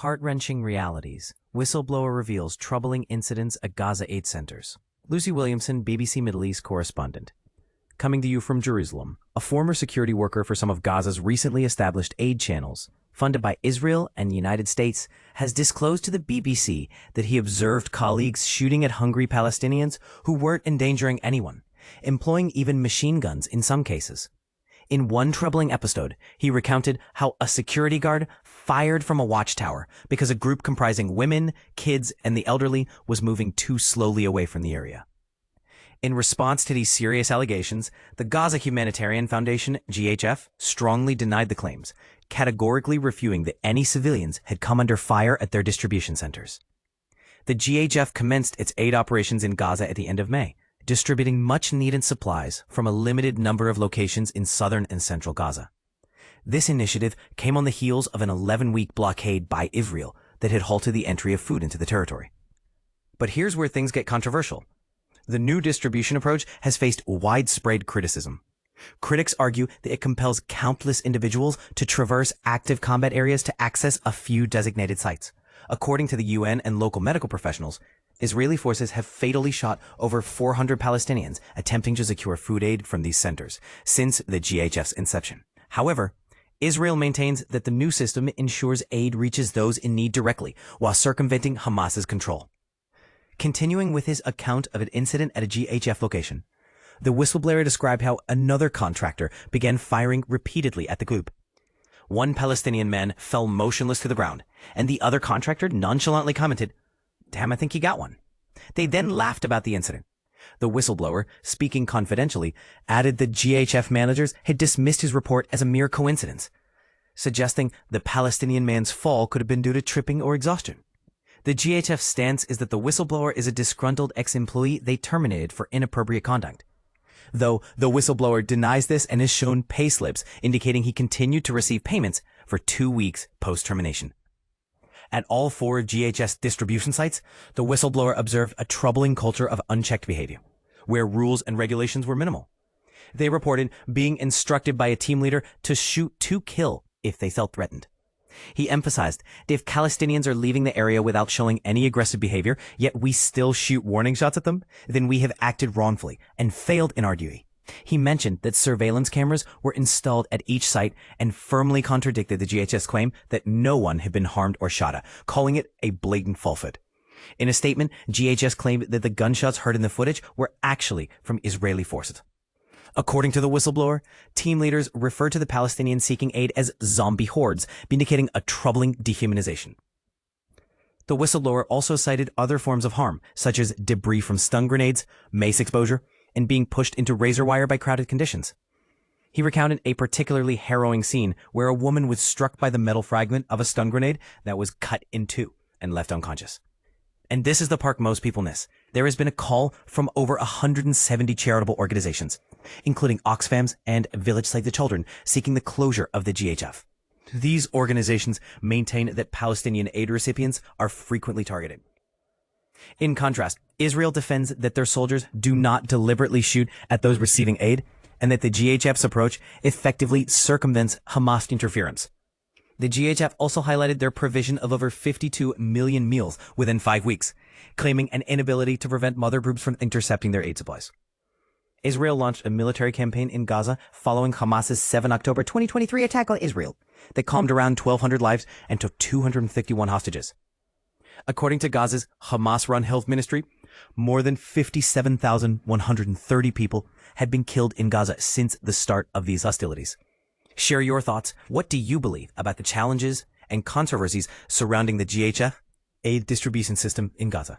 Heart-wrenching realities. Whistleblower reveals troubling incidents at Gaza aid centers. Lucy Williamson, BBC Middle East correspondent. Coming to you from Jerusalem, a former security worker for some of Gaza's recently established aid channels, funded by Israel and the United States, has disclosed to the BBC that he observed colleagues shooting at hungry Palestinians who weren't endangering anyone, employing even machine guns in some cases. In one troubling episode, he recounted how a security guard fired from a watchtower because a group comprising women, kids, and the elderly was moving too slowly away from the area. In response to these serious allegations, the Gaza Humanitarian Foundation, GHF, strongly denied the claims, categorically refuting that any civilians had come under fire at their distribution centers. The GHF commenced its aid operations in Gaza at the end of May, distributing much-needed supplies from a limited number of locations in southern and central Gaza. This initiative came on the heels of an 11-week blockade by Israel that had halted the entry of food into the territory. But here's where things get controversial. The new distribution approach has faced widespread criticism. Critics argue that it compels countless individuals to traverse active combat areas to access a few designated sites. According to the UN and local medical professionals, Israeli forces have fatally shot over 400 Palestinians attempting to secure food aid from these centers since the GHF's inception. However, Israel maintains that the new system ensures aid reaches those in need directly while circumventing Hamas's control. Continuing with his account of an incident at a GHF location, the whistleblower described how another contractor began firing repeatedly at the group. One Palestinian man fell motionless to the ground, and the other contractor nonchalantly commented, "Damn, I think he got one." They then laughed about the incident. The whistleblower, speaking confidentially, added that GHF managers had dismissed his report as a mere coincidence, suggesting the Palestinian man's fall could have been due to tripping or exhaustion. The GHF stance is that the whistleblower is a disgruntled ex-employee they terminated for inappropriate conduct. Though the whistleblower denies this and has shown pay slips indicating he continued to receive payments for 2 weeks post-termination. At all 4 GHS distribution sites, the whistleblower observed a troubling culture of unchecked behavior, where rules and regulations were minimal. They reported being instructed by a team leader to shoot to kill if they felt threatened. He emphasized that if Palestinians are leaving the area without showing any aggressive behavior, yet we still shoot warning shots at them, then we have acted wrongfully and failed in our duty. He mentioned that surveillance cameras were installed at each site and firmly contradicted the GHS claim that no one had been harmed or shot at, calling it a blatant falsehood. In a statement, GHS claimed that the gunshots heard in the footage were actually from Israeli forces. According to the whistleblower, team leaders referred to the Palestinians seeking aid as zombie hordes, indicating a troubling dehumanization. The whistleblower also cited other forms of harm, such as debris from stun grenades, mace exposure, and being pushed into razor wire by crowded conditions. He recounted a particularly harrowing scene where a woman was struck by the metal fragment of a stun grenade that was cut in two and left unconscious. And this is the part most people miss. There has been a call from over 170 charitable organizations, including Oxfams and Village Save the Children, seeking the closure of the GHF. These organizations maintain that Palestinian aid recipients are frequently targeted. In contrast, Israel defends that their soldiers do not deliberately shoot at those receiving aid, and that the GHF's approach effectively circumvents Hamas interference. The GHF also highlighted their provision of over 52 million meals within 5 weeks, claiming an inability to prevent mother groups from intercepting their aid supplies. Israel launched a military campaign in Gaza following Hamas's 7 October 2023 attack on Israel that calmed around 1,200 lives and took 251 hostages. According to Gaza's Hamas-run health ministry, more than 57,130 people had been killed in Gaza since the start of these hostilities. Share your thoughts. What do you believe about the challenges and controversies surrounding the GHF aid distribution system in Gaza?